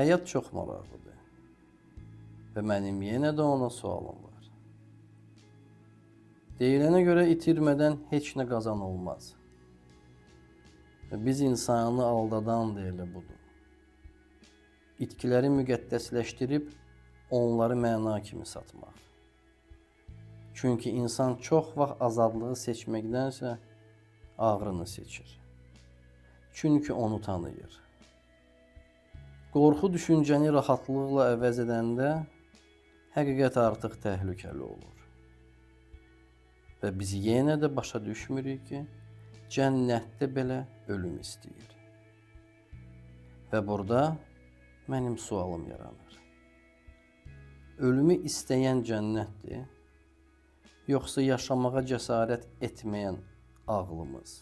Həyat çox maraqlıdır və mənim yenə də ona sualım var. Deyilənə görə itirmədən heç nə qazanılmaz. Və biz insanı aldadan da elə budur. İtkiləri müqəddəsləşdirib onları məna kimi satmaq. Çünki insan çox vaxt azadlığı seçməkdənsə ağrını seçir. Çünki onu tanıyır. Qorxu düşüncəni rahatlıqla əvəz edəndə həqiqət artıq təhlükəli olur. Və biz yenə də başa düşmürük ki, cənnətdə belə ölüm istəyir. Və burada mənim sualım yaranır. Ölümü istəyən cənnətdir, yoxsa yaşamağa cəsarət etməyən ağlımız?